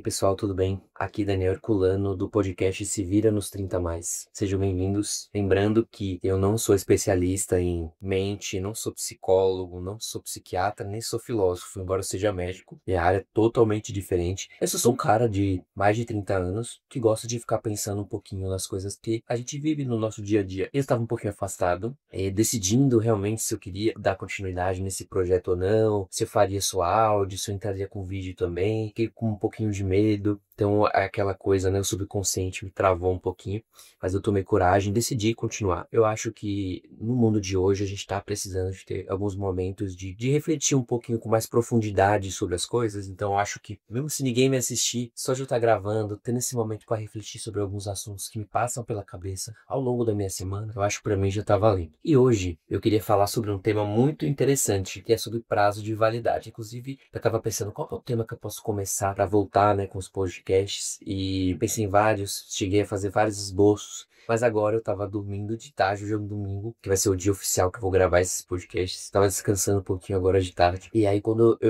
pessoal, tudo bem? Aqui Daniel Herculano do podcast Se Vira nos 30 Mais. Sejam bem-vindos. Lembrando que eu não sou especialista em mente, não sou psicólogo, não sou psiquiatra, nem sou filósofo, embora eu seja médico. Minha área é totalmente diferente. Eu só sou um cara de mais de 30 anos que gosta de ficar pensando um pouquinho nas coisas que a gente vive no nosso dia a dia. Eu estava um pouquinho afastado, decidindo realmente se eu queria dar continuidade nesse projeto ou não, se eu faria só áudio, se eu entraria com vídeo também, fiquei com um pouquinho de medo. Então, aquela coisa, né, o subconsciente me travou um pouquinho, mas eu tomei coragem e decidi continuar. Eu acho que no mundo de hoje a gente está precisando de ter alguns momentos de refletir um pouquinho com mais profundidade sobre as coisas. Então, eu acho que, mesmo se ninguém me assistir, só de eu estar gravando, tendo esse momento para refletir sobre alguns assuntos que me passam pela cabeça ao longo da minha semana, eu acho que para mim já tá valendo. E hoje eu queria falar sobre um tema muito interessante, que é sobre prazo de validade. Inclusive, eu estava pensando qual que é o tema que eu posso começar para voltar, né, com os podcasts, e pensei em vários, cheguei a fazer vários esboços, mas agora eu tava dormindo de tarde, hoje é um domingo, que vai ser o dia oficial que eu vou gravar esses podcasts. Tava descansando um pouquinho agora de tarde. E aí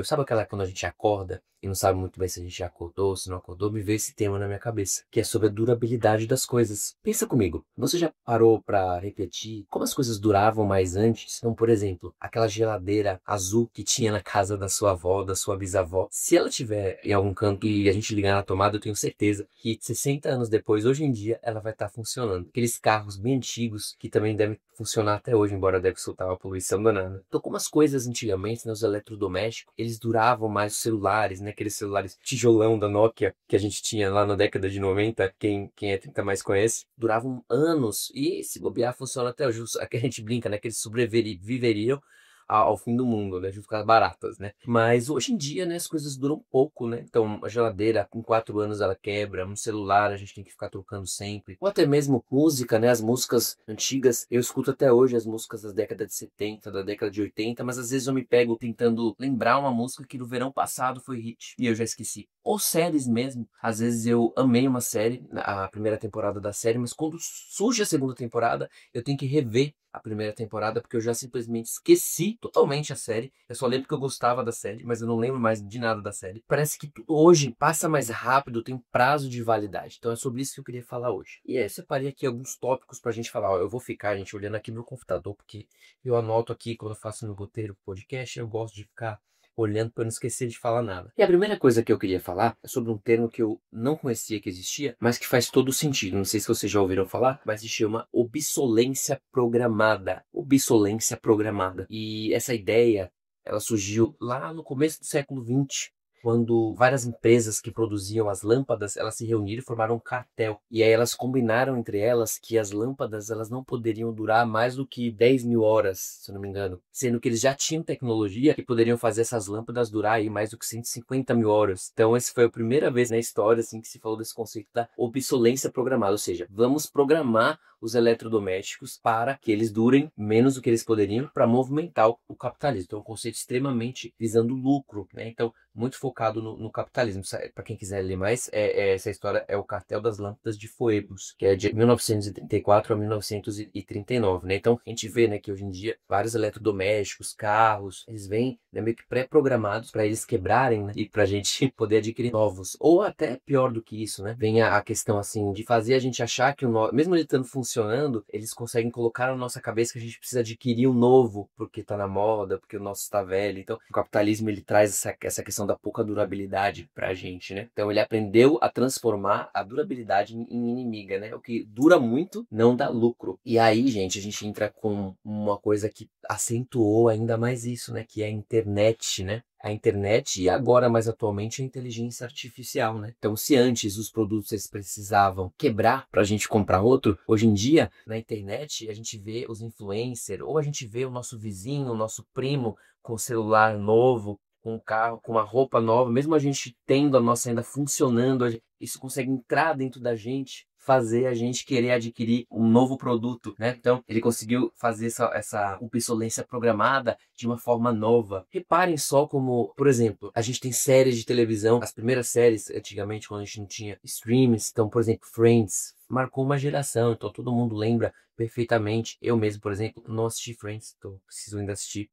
sabe quando a gente acorda e não sabe muito bem se a gente já acordou, se não acordou, me veio esse tema na minha cabeça, que é sobre a durabilidade das coisas. Pensa comigo, você já parou pra refletir como as coisas duravam mais antes? Então, por exemplo, aquela geladeira azul que tinha na casa da sua avó, da sua bisavó, se ela tiver em algum canto e a gente ligar na tomada, eu tenho certeza que 60 anos depois, hoje em dia, ela vai estar funcionando. Aqueles carros bem antigos que também devem funcionar até hoje, embora deve soltar uma poluição danada. Então, como as coisas antigamente, né, os eletrodomésticos, eles duravam mais, os celulares, né, aqueles celulares tijolão da Nokia que a gente tinha lá na década de 90, quem é 30 mais conhece, duravam anos e se bobear funciona até hoje. Aqui a gente brinca, né, que eles sobreviveriam ao fim do mundo, né, junto com as baratas, né? Mas hoje em dia, né, as coisas duram pouco, né? Então, a geladeira, com 4 anos ela quebra, um celular a gente tem que ficar trocando sempre. Ou até mesmo música, né? As músicas antigas, eu escuto até hoje as músicas da década de 70, da década de 80, mas às vezes eu me pego tentando lembrar uma música que no verão passado foi hit e eu já esqueci. Ou séries mesmo. Às vezes eu amei uma série, a primeira temporada da série, mas quando surge a segunda temporada, eu tenho que rever a primeira temporada, porque eu já simplesmente esqueci totalmente a série. Eu só lembro que eu gostava da série, mas eu não lembro mais de nada da série. Parece que tudo hoje passa mais rápido, tem um prazo de validade. Então é sobre isso que eu queria falar hoje. E eu separei aqui alguns tópicos pra gente falar. Ó, eu vou ficar, gente, olhando aqui no meu computador, porque eu anoto aqui quando eu faço meu roteiro podcast, eu gosto de ficar olhando para não esquecer de falar nada. E a primeira coisa que eu queria falar é sobre um termo que eu não conhecia que existia, mas que faz todo sentido. Não sei se vocês já ouviram falar, mas se chama obsolência programada. Obsolência programada. E essa ideia, ela surgiu lá no começo do século XX, quando várias empresas que produziam as lâmpadas, elas se reuniram e formaram um cartel. E aí elas combinaram entre elas que as lâmpadas elas não poderiam durar mais do que 10 mil horas, se eu não me engano. Sendo que eles já tinham tecnologia que poderiam fazer essas lâmpadas durar aí mais do que 150 mil horas. Então essa foi a primeira vez na história assim, que se falou desse conceito da obsolência programada. Ou seja, vamos programar os eletrodomésticos para que eles durem menos do que eles poderiam para movimentar o capitalismo. Então é um conceito extremamente visando lucro, né? Então muito focado no capitalismo. Para quem quiser ler mais, essa história é o Cartel das Lâmpadas de Phoebus, que é de 1934 a 1939, né? Então, a gente vê, né, que hoje em dia vários eletrodomésticos, carros, eles vêm, né, meio que pré-programados para eles quebrarem, né, e para a gente poder adquirir novos. Ou até pior do que isso, né? Vem a questão, assim, de fazer a gente achar que mesmo ele estando funcionando, eles conseguem colocar na nossa cabeça que a gente precisa adquirir um novo, porque tá na moda, porque o nosso está velho. Então, o capitalismo, ele traz essa questão da pouca durabilidade pra gente, né? Então ele aprendeu a transformar a durabilidade em inimiga, né? O que dura muito não dá lucro. E aí, gente, a gente entra com uma coisa que acentuou ainda mais isso, né? Que é a internet, né? A internet e agora, mais atualmente, a inteligência artificial, né? Então, se antes os produtos eles precisavam quebrar para a gente comprar outro, hoje em dia, na internet, a gente vê os influencers, ou a gente vê o nosso vizinho, o nosso primo com celular novo, com um carro, com uma roupa nova, mesmo a gente tendo a nossa ainda funcionando, isso consegue entrar dentro da gente, fazer a gente querer adquirir um novo produto, né? Então, ele conseguiu fazer essa obsolescência programada de uma forma nova. Reparem só como, por exemplo, a gente tem séries de televisão, as primeiras séries, antigamente, quando a gente não tinha streams, então, por exemplo, Friends, marcou uma geração, então todo mundo lembra perfeitamente. Eu mesmo, por exemplo, não assisti Friends, então preciso ainda assistir.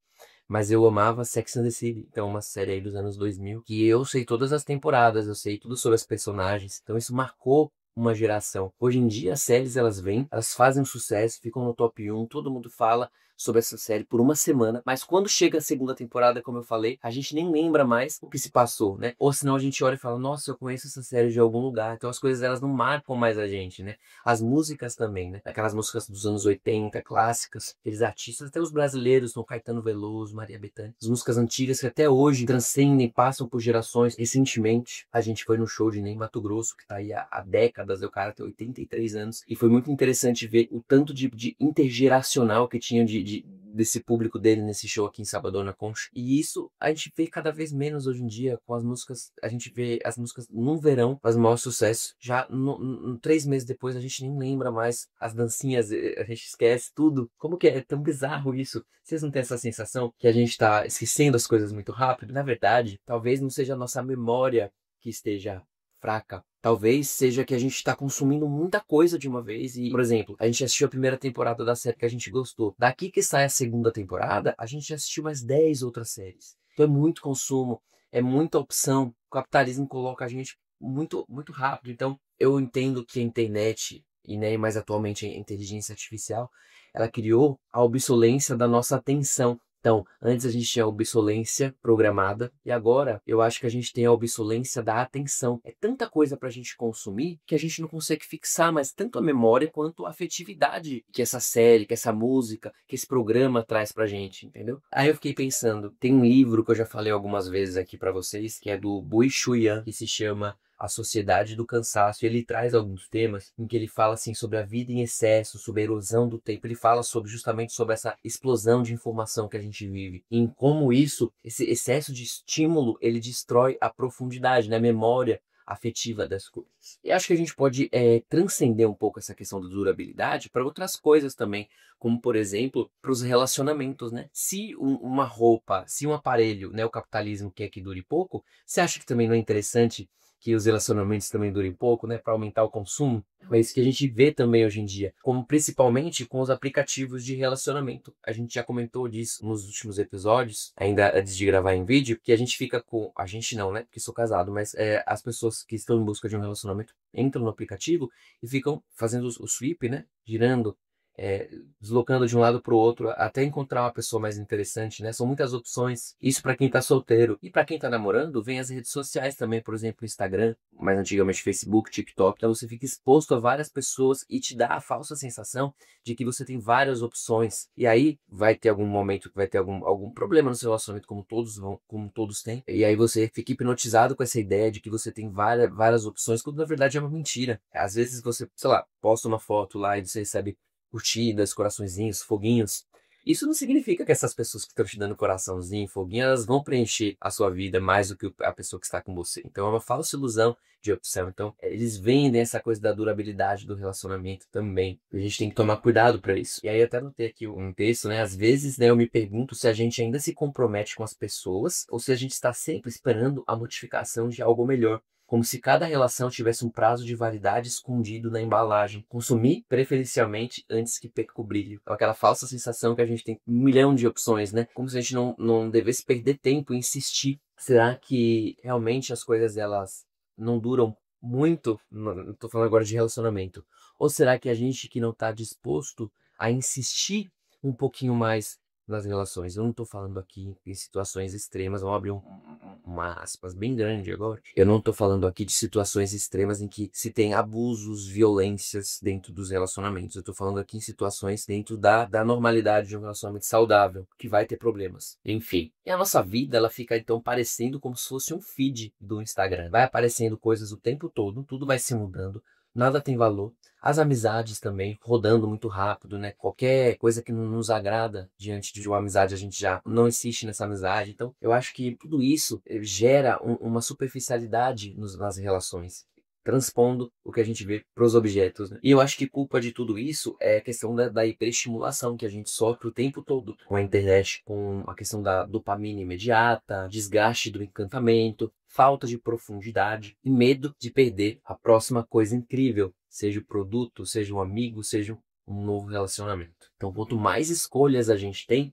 mas eu amava Sex and the City. Então, uma série aí dos anos 2000, que eu sei todas as temporadas, eu sei tudo sobre as personagens. Então, isso marcou uma geração. Hoje em dia, as séries, elas vêm, elas fazem um sucesso, ficam no top 1, todo mundo fala sobre essa série por uma semana, mas quando chega a segunda temporada, como eu falei, a gente nem lembra mais o que se passou, né? Ou senão a gente olha e fala, nossa, eu conheço essa série de algum lugar. Então as coisas, elas não marcam mais a gente, né? As músicas também, né? Aquelas músicas dos anos 80, clássicas, aqueles artistas, até os brasileiros, como Caetano Veloso, Maria Bethânia, as músicas antigas que até hoje transcendem, passam por gerações. Recentemente, a gente foi no show de Ney Matogrosso, que tá aí há décadas, o cara tem 83 anos, e foi muito interessante ver o tanto de intergeracional que tinha desse público dele nesse show aqui em Salvador, na Concha. E isso a gente vê cada vez menos hoje em dia com as músicas. A gente vê as músicas no verão faz o maior sucesso. Já 3 meses depois a gente nem lembra mais as dancinhas, a gente esquece tudo. Como que é tão bizarro isso? Vocês não têm essa sensação que a gente tá esquecendo as coisas muito rápido? Na verdade, talvez não seja a nossa memória que esteja fraca. Talvez seja que a gente está consumindo muita coisa de uma vez e, por exemplo, a gente assistiu a primeira temporada da série que a gente gostou. Daqui que sai a segunda temporada, a gente já assistiu mais 10 outras séries. Então é muito consumo, é muita opção. O capitalismo coloca a gente muito, muito rápido. Então eu entendo que a internet, e nem mais atualmente a inteligência artificial, ela criou a obsolência da nossa atenção. Então, antes a gente tinha a obsolência programada e agora eu acho que a gente tem a obsolência da atenção. É tanta coisa para a gente consumir que a gente não consegue fixar mais tanto a memória quanto a afetividade que essa série, que essa música, que esse programa traz pra gente, entendeu? Aí eu fiquei pensando, tem um livro que eu já falei algumas vezes aqui para vocês, que é do Bui Shuyan, que se chama A Sociedade do Cansaço. E ele traz alguns temas em que ele fala assim sobre a vida em excesso, sobre a erosão do tempo. Ele fala justamente sobre essa explosão de informação que a gente vive, em como esse excesso de estímulo, ele destrói a profundidade, né, a memória afetiva das coisas. E acho que a gente pode transcender um pouco essa questão da durabilidade para outras coisas também, como por exemplo, para os relacionamentos, né? Se uma roupa, se um aparelho, né, o capitalismo quer que dure pouco, você acha que também não é interessante que os relacionamentos também durem pouco, né, para aumentar o consumo? É isso que a gente vê também hoje em dia, como principalmente com os aplicativos de relacionamento. A gente já comentou disso nos últimos episódios, ainda antes de gravar em vídeo, que a gente fica com... A gente não, né, porque sou casado, mas as pessoas que estão em busca de um relacionamento entram no aplicativo e ficam fazendo o sweep, né, girando, deslocando de um lado para o outro até encontrar uma pessoa mais interessante, né? São muitas opções. Isso para quem tá solteiro. E para quem tá namorando, vem as redes sociais também, por exemplo, Instagram, mais antigamente Facebook, TikTok. Então você fica exposto a várias pessoas e te dá a falsa sensação de que você tem várias opções. E aí vai ter algum momento que vai ter algum problema no seu relacionamento, como todos têm. E aí você fica hipnotizado com essa ideia de que você tem várias opções, quando na verdade é uma mentira. Às vezes você, sei lá, posta uma foto lá e você recebe curtidas, coraçõezinhos, foguinhos. Isso não significa que essas pessoas que estão te dando coraçãozinho, foguinho, elas vão preencher a sua vida mais do que a pessoa que está com você. Então é uma falsa ilusão de opção. Então eles vendem essa coisa da durabilidade do relacionamento também. A gente tem que tomar cuidado para isso. E aí eu até notei aqui um texto, né? Às vezes, né, eu me pergunto se a gente ainda se compromete com as pessoas ou se a gente está sempre esperando a notificação de algo melhor. Como se cada relação tivesse um prazo de validade escondido na embalagem. Consumir preferencialmente antes que perca o brilho. É aquela falsa sensação que a gente tem 1 milhão de opções, né? Como se a gente não devesse perder tempo em insistir. Será que realmente as coisas elas não duram muito? Não tô falando agora de relacionamento. Ou será que a gente que não está disposto a insistir um pouquinho mais nas relações? Eu não tô falando aqui em situações extremas, vamos abrir uma aspas bem grande agora. Eu não tô falando aqui de situações extremas em que se tem abusos, violências dentro dos relacionamentos. Eu tô falando aqui em situações dentro da normalidade de um relacionamento saudável, que vai ter problemas. Enfim. E a nossa vida, ela fica então parecendo como se fosse um feed do Instagram. Vai aparecendo coisas o tempo todo, tudo vai se mudando, nada tem valor. As amizades também, rodando muito rápido, né? Qualquer coisa que não nos agrada diante de uma amizade, a gente já não insiste nessa amizade. Então, eu acho que tudo isso gera uma superficialidade nas relações, transpondo o que a gente vê para os objetos, né? E eu acho que culpa de tudo isso é a questão da hiperestimulação que a gente sofre o tempo todo com a internet, com a questão da dopamina imediata, desgaste do encantamento, falta de profundidade e medo de perder a próxima coisa incrível, seja o produto, seja um amigo, seja um novo relacionamento. Então, quanto mais escolhas a gente tem,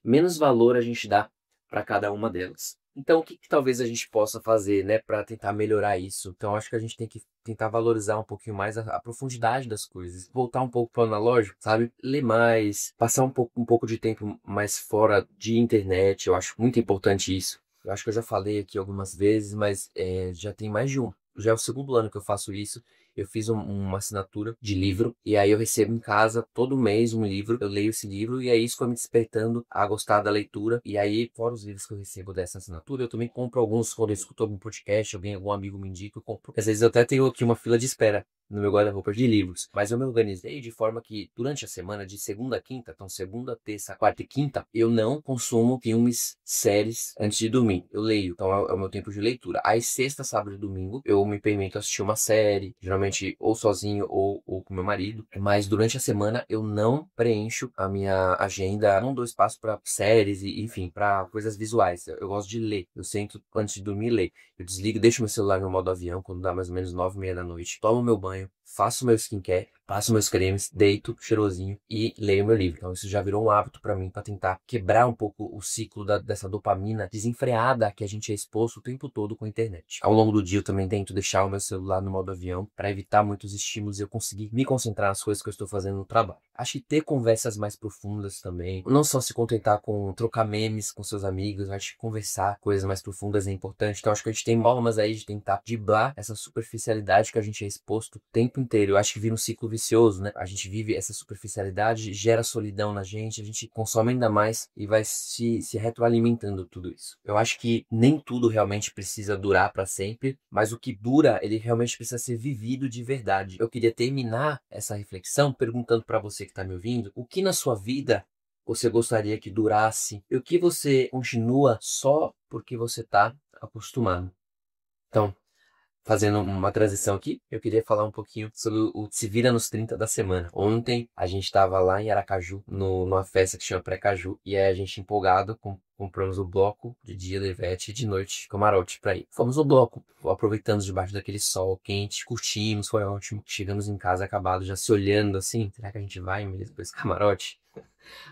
menos valor a gente dá para cada uma delas. Então, o que talvez a gente possa fazer, né, para tentar melhorar isso? Então, acho que a gente tem que tentar valorizar um pouquinho mais a profundidade das coisas, voltar um pouco para o analógico, sabe? Ler mais, passar um pouco de tempo mais fora de internet. Eu acho muito importante isso. Eu acho que eu já falei aqui algumas vezes, mas já tem mais de um. Já é o segundo ano que eu faço isso. Eu fiz uma assinatura de livro e aí eu recebo em casa todo mês um livro. Eu leio esse livro e aí isso foi me despertando a gostar da leitura. E aí, fora os livros que eu recebo dessa assinatura, eu também compro alguns quando eu escuto algum podcast, algum amigo me indica, eu compro. Às vezes eu até tenho aqui uma fila de espera no meu guarda-roupa de livros, mas eu me organizei de forma que durante a semana, de segunda a quinta, então segunda, terça, quarta e quinta, eu não consumo filmes, séries antes de dormir. Eu leio, então é o meu tempo de leitura. Aí sexta, sábado e domingo, eu me permito assistir uma série, geralmente ou sozinho ou com meu marido, mas durante a semana eu não preencho a minha agenda, não dou espaço para séries e, enfim, para coisas visuais. Eu gosto de ler, eu sento antes de dormir e ler. Eu desligo, deixo meu celular no modo avião quando dá mais ou menos 9h30 da noite, tomo meu banho, faço meu skincare, passo meus cremes, deito cheirosinho e leio meu livro. Então isso já virou um hábito para mim, para tentar quebrar um pouco o ciclo dessa dopamina desenfreada que a gente é exposto o tempo todo com a internet. Ao longo do dia eu também tento deixar o meu celular no modo avião para evitar muitos estímulos e eu conseguir me concentrar nas coisas que eu estou fazendo no trabalho. Acho que ter conversas mais profundas também, não só se contentar com trocar memes com seus amigos, acho que conversar coisas mais profundas é importante. Então acho que a gente tem formas aí de tentar driblar essa superficialidade que a gente é exposto o tempo inteiro. Eu acho que vira um ciclo vicioso, né? A gente vive essa superficialidade, gera solidão na gente, a gente consome ainda mais e vai se retroalimentando tudo isso. Eu acho que nem tudo realmente precisa durar para sempre, mas o que dura, ele realmente precisa ser vivido de verdade. Eu queria terminar essa reflexão perguntando para você que está me ouvindo, o que na sua vida você gostaria que durasse e o que você continua só porque você está acostumado. Então, fazendo uma transição aqui, eu queria falar um pouquinho sobre o Se Vira nos 30 da semana. Ontem a gente estava lá em Aracaju, numa festa que chama Pré-Caju, e aí a gente empolgado, compramos o bloco de dia da Ivete e de noite camarote pra ir. Fomos no bloco, aproveitamos debaixo daquele sol quente, curtimos, foi ótimo. Chegamos em casa acabado, já se olhando assim, será que a gente vai mesmo pra esse camarote?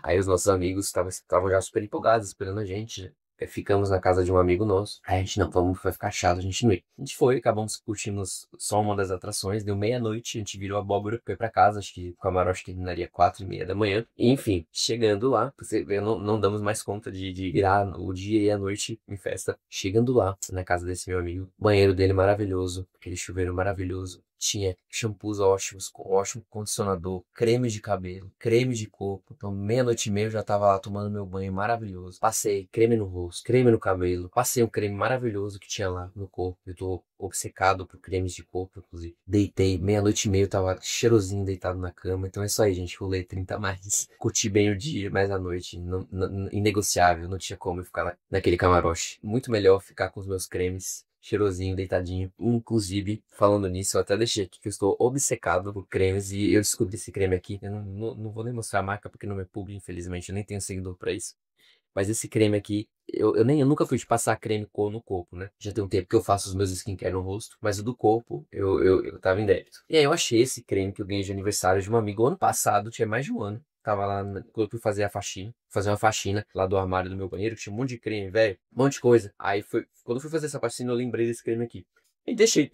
Aí os nossos amigos estavam já super empolgados, esperando a gente, né? Ficamos na casa de um amigo nosso. Aí a gente, não, vai ficar chato, a gente não ir. A gente foi, acabamos curtindo só uma das atrações. Deu meia-noite, a gente virou abóbora, foi pra casa. Acho que o camarote terminaria 4h30 da manhã. E, enfim, chegando lá, você vê, não damos mais conta de virar o dia e a noite em festa. Chegando lá, na casa desse meu amigo, o banheiro dele maravilhoso, aquele chuveiro maravilhoso. Tinha shampoos ótimos, com ótimo condicionador, creme de cabelo, creme de corpo. Então, meia-noite e meia eu já tava lá tomando meu banho maravilhoso. Passei creme no rosto, creme no cabelo. Passei um creme maravilhoso que tinha lá no corpo. Eu tô obcecado por cremes de corpo, inclusive. Deitei, meia-noite e meia eu tava cheirosinho deitado na cama. Então é isso aí, gente. Rolei 30 a mais. Curti bem o dia, mas a noite, inegociável. Não tinha como eu ficar naquele camarote. Muito melhor ficar com os meus cremes cheirosinho, deitadinho. Inclusive, falando nisso, eu até deixei aqui que eu estou obcecado por cremes e eu descobri esse creme aqui. Eu não vou nem mostrar a marca porque não é publi, infelizmente. Eu nem tenho seguidor pra isso. Mas esse creme aqui, eu nunca fui de passar creme no corpo, né? Já tem um tempo que eu faço os meus skincare no rosto, mas o do corpo, eu tava em débito. E aí eu achei esse creme que eu ganhei de aniversário de um amigo ano passado, tinha mais de um ano. Tava lá, quando eu fui fazer uma faxina lá do armário do meu banheiro, que tinha um monte de creme, velho, um monte de coisa. Aí quando eu fui fazer essa faxina, eu lembrei desse creme aqui. E deixei.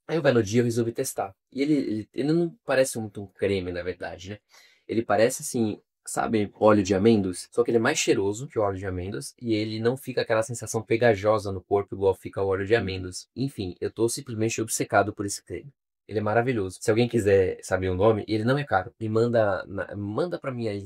Aí eu, no dia, eu resolvi testar. E ele não parece muito um creme, na verdade, né? Ele parece assim, sabe, óleo de amêndoas? Só que ele é mais cheiroso que o óleo de amêndoas e ele não fica aquela sensação pegajosa no corpo igual fica o óleo de amêndoas. Enfim, eu tô simplesmente obcecado por esse creme. Ele é maravilhoso. Se alguém quiser saber o nome, ele não é caro. Me manda pra mim aí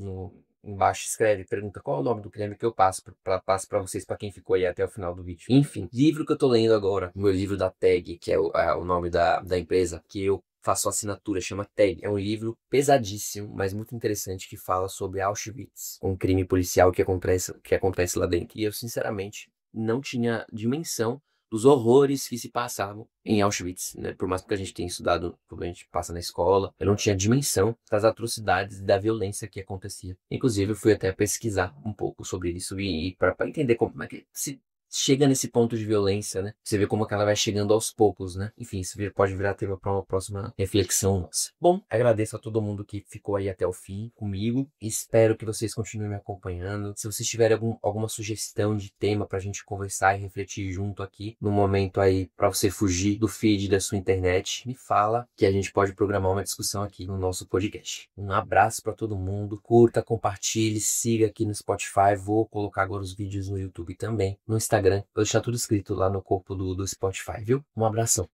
embaixo, escreve, pergunta qual é o nome do creme que eu passo pra vocês, pra quem ficou aí até o final do vídeo. Enfim, livro que eu tô lendo agora, o meu livro da Tag, que é o nome da empresa, que eu faço assinatura, chama Tag. É um livro pesadíssimo, mas muito interessante, que fala sobre Auschwitz, um crime policial que acontece lá dentro. E eu, sinceramente, não tinha dimensão dos horrores que se passavam em Auschwitz, né? Por mais que a gente tenha estudado, como a gente passa na escola, eu não tinha dimensão das atrocidades e da violência que acontecia. Inclusive, eu fui até pesquisar um pouco sobre isso e para entender como é que chega nesse ponto de violência, né? Você vê como que ela vai chegando aos poucos, né? Enfim, isso pode virar tema para uma próxima reflexão nossa. Bom, agradeço a todo mundo que ficou aí até o fim comigo. Espero que vocês continuem me acompanhando. Se vocês tiverem alguma sugestão de tema pra gente conversar e refletir junto aqui, no momento aí para você fugir do feed da sua internet, me fala que a gente pode programar uma discussão aqui no nosso podcast. Um abraço para todo mundo. Curta, compartilhe, siga aqui no Spotify. Vou colocar agora os vídeos no YouTube também, no Instagram. Vou deixar tudo escrito lá no corpo do Spotify, viu? Um abração.